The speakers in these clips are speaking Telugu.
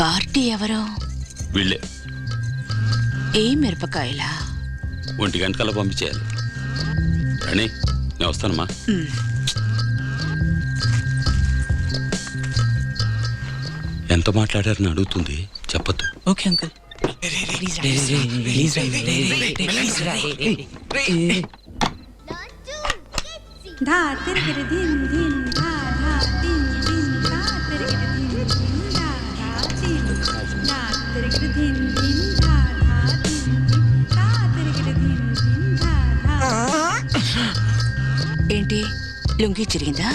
పార్టీ ఎవరో వీళ్ళే. ఏ మిరపకాయలా? 1 గంటకల్లా పంపించేయాలి. రాణి, నేను వస్తానమ్మా. ఎంత మాట్లాడారని అడుగుతుంది, చెప్పద్దు. Okay uncle. ఏంటి, లుంగి చిరిగిందా?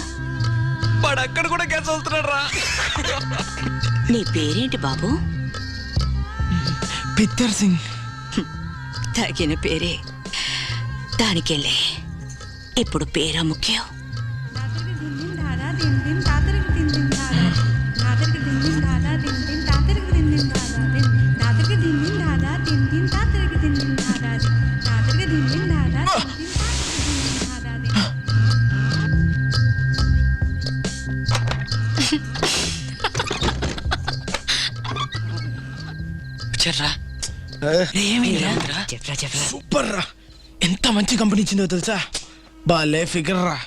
వాడక్కడ కూడా క్యాన్సల్ అవుతున్నాడు రా. నీ పేరేంటి బాబు? పిత్తర్ సింగ్. తగిన పేరే, దానికెళ్ళే. ఇప్పుడు పేరా ముఖ్యం. సూపర్ రా, ఎంత మంచి కంపెనీ ఇచ్చిందో తెలుసా? బాలే ఫిగర్ రా.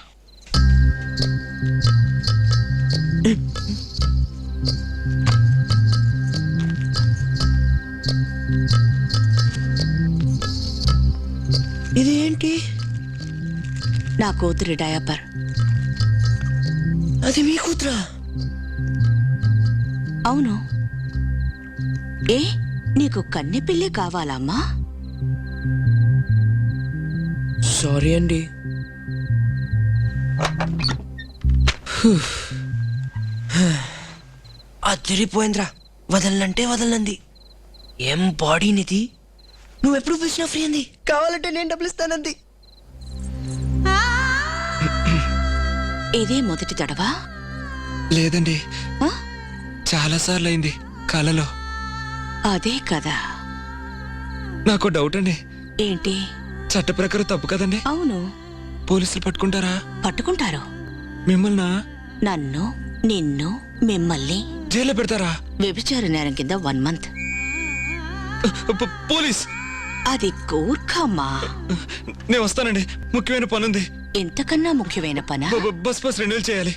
ఇది ఏంటి? నా కూతురి డయాపర్. అది మీ కూతురా? అవును. ఏ, నీకు కన్నె పిల్లి కావాలమ్మా? సారీ అండి. అదిరిపోయిందిరా, వదలనంటే వదలనంది. ఏం బాడీ నిది, నువ్వు ఎప్పుడు పిలిచినా ఫ్రీ అంది, కావాలంటే నేను డబ్బులు ఇస్తానంది. ఇదే మొదటి తడవా? లేదండి, ఆ? చాలా సార్లు అయింది కలలో. అదే కదా. నాకు డౌట్ అండి, ఏంటి? చట్ట ప్రకారం తప్పు కదండి? అవును. పోలీసులు పట్టుకుంటారా? పట్టుకుంటారు. మిమ్మల్ని నన్ను, నిన్ను, మిమ్మల్ని జైల్లో పెడతారా? వ్యభిచార నేరం కింద 1 month. పోలీస్? అది కూర్ఖమ్మా. నేను వస్తానండి, ముఖ్యమైన పని ఉంది. ఎంతకన్నా ముఖ్యమైన పనా? బస్ రెన్యూల్ చేయాలి.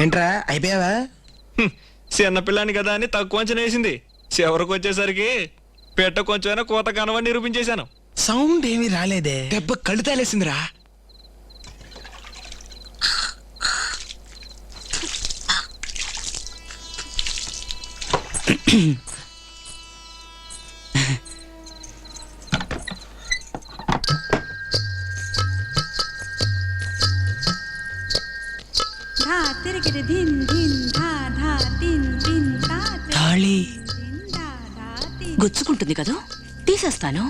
ఏంట్రా, అయిపోయావా? చిన్న పిల్లాని కదా అని తక్కువ అంచనా వేసింది. చివరికి వచ్చేసరికి పెట్ట కొంచెమైనా కోత కనవని నిరూపించేశాను. సౌండ్ ఏమీ రాలేదే. దెబ్బ కళ్ళు తాలేసిందిరా. తాళి గుచ్చుకుంటుంది కదూ, తీసేస్తాను.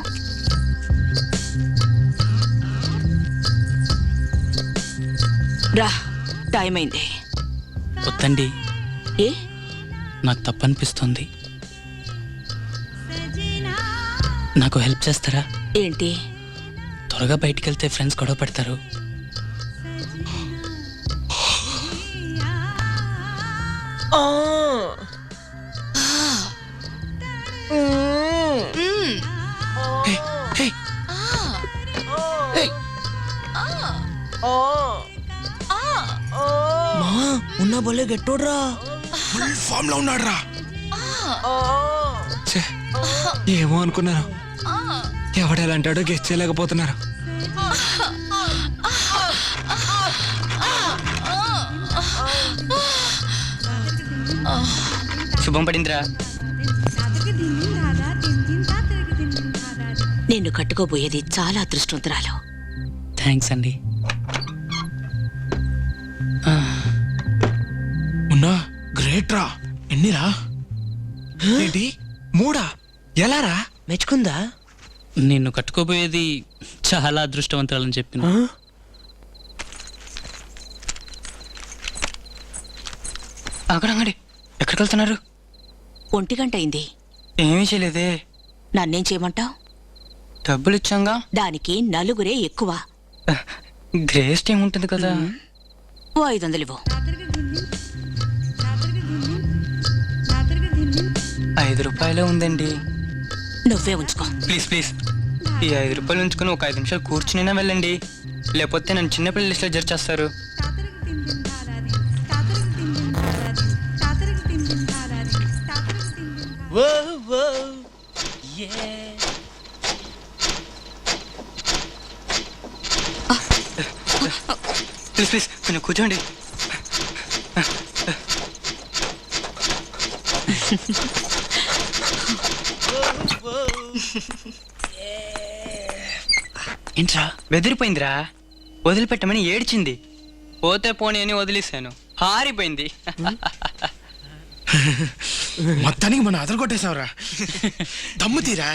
రా, టైం అయింది. వద్దండి, ఏ? నాకు తప్పనిపిస్తుంది. నాకు హెల్ప్ చేస్తారా? ఏంటి? త్వరగా బయటికి వెళ్తే ఫ్రెండ్స్ గొడవ పెడతారు. ఉన్నా బోలే గెట్టోడ్రా, ఫుల్ ఫామ్ లో ఉన్నాడు రా. ఏమో అనుకున్నాను, ఎవడెలా అంటాడో గెస్ట్ చేయలేకపోతున్నారు. శుభం పడిందిరా. నిన్ను కట్టుకోబోయేది చాలా అదృష్టవంతురాలు. థ్యాంక్స్ అండి. ఉన్నా గ్రేట్ రా. ఎన్నిరా? ఏంటి 3? ఎలారా? మెచ్చుకుందా? నిన్ను కట్టుకోబోయేది చాలా అదృష్టవంతురాలని చెప్పిన. అక్కడంగడి ఎక్కడికి వెళ్తున్నారు? 1 గంట అయింది. ఏమీ చేయలేదే. నన్నేం చేయమంటావు? డబ్బులు ఇచ్చాంగా. దానికి 4 ఎక్కువ. గ్రేస్ట్ ఏముంటుంది కదా. 500 ఇవ్వు. రూపాయలే ఉందండి. నువ్వే ఉంచుకో. ప్లీజ్ ప్లీజ్ ఈ 5 రూపాయలు ఉంచుకుని ఒక 5 నిమిషాలు కూర్చునైనా వెళ్ళండి, లేకపోతే నన్ను చిన్నపిల్లల లిస్టులో జడ్చేస్తారు. ప్లీజ్ ప్లీజ్ కొంచెం కూర్చోండి. ఏంట్రా? బెదిరిపోయిందిరా, వదిలిపెట్టమని ఏడ్చింది. పోతే పోనీ అని వదిలేశాను, హారిపోయింది. మొత్తానికి మనం అదలు కొట్టేశావురా. దమ్ము తీరా.